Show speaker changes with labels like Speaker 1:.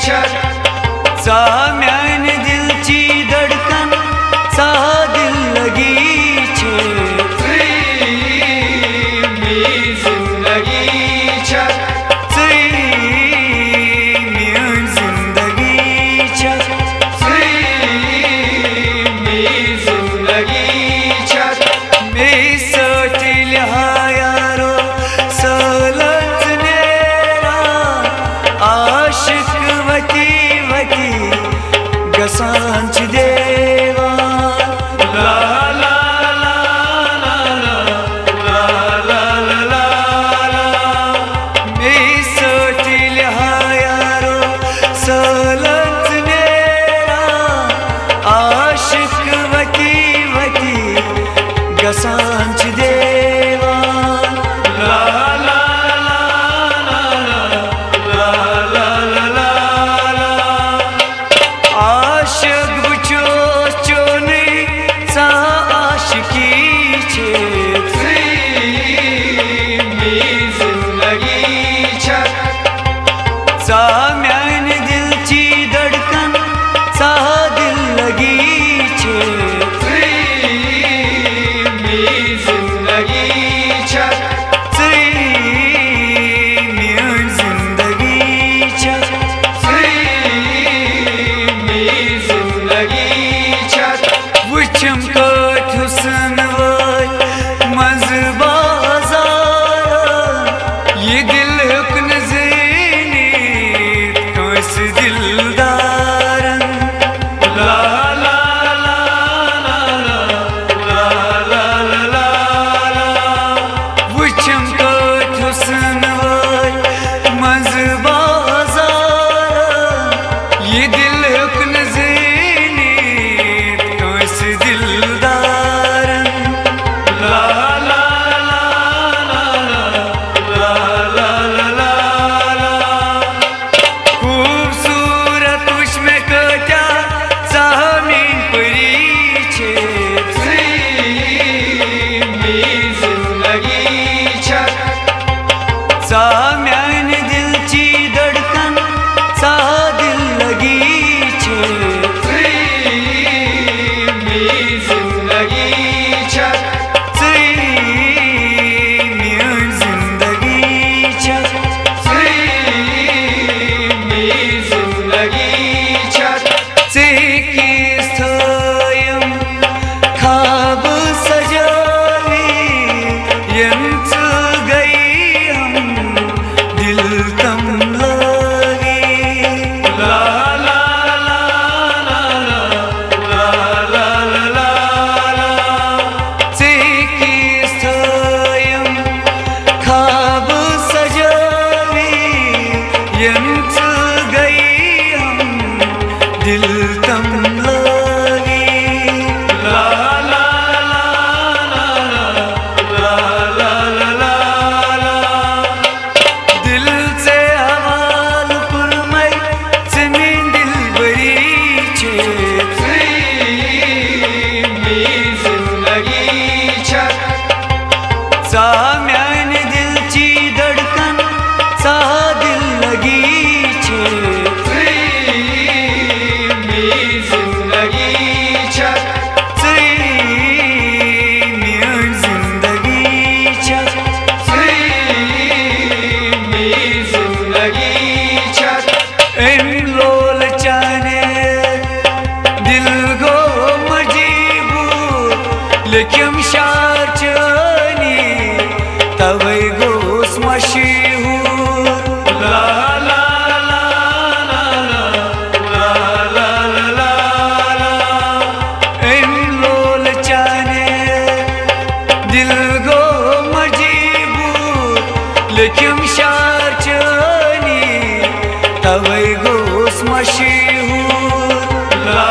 Speaker 1: सा म्यान दिल ची धड़कन सा दिल लगी छे
Speaker 2: जिंदगी
Speaker 1: सांच देवा
Speaker 2: ला ला ला ला ला ला ला ला ला
Speaker 1: मैं सोचिल यारो सलत मेरा आशिक वकी वकी गसांच देवा
Speaker 2: ला ला ला ला ला ला ला ला
Speaker 1: आशिक बुचो चोने सा आशिकी छे
Speaker 2: जिंदगी
Speaker 1: सा म्यान दिल ची धड़कन सा दिल लगी छे
Speaker 2: जिंदगी
Speaker 1: वुचम कट हुसन वय मज बाजार ये दिल हुकन ज़ेनी कस दिलदारन
Speaker 2: ला ला ला ला ला ला ला ला
Speaker 1: वुचम कट हुसन वय मज बाजार ये दिल हुकन ज़ेनी कस दिलदारन
Speaker 2: ला ला ला ला ला ला ला ला
Speaker 1: खूबसूरत उसमें कटा ज़मीन परी छे
Speaker 2: जिंदगी
Speaker 1: सा म्यान दिल ची धड़कन सा दिल लगी छे
Speaker 2: जिंदगी
Speaker 1: दिल तम लगी
Speaker 2: ला ला ला ला ला ला ला ला
Speaker 1: दिल से हवाल पुरमई जमीन दिल बरी छे
Speaker 2: जिंदगी
Speaker 1: सा म्यान दिल ची धड़कन सा दिल लगी छे
Speaker 2: जिंदगी
Speaker 1: इन लोल चाने दिल गो मजीबूर लेकिन शार चनी तवै गोस मशहूर
Speaker 2: ला ला ला ला ला ला ला ला
Speaker 1: इन लोल चाने दिल गो मजीबूर लेकिन शार चनी तवै गोस मशहूर
Speaker 2: ला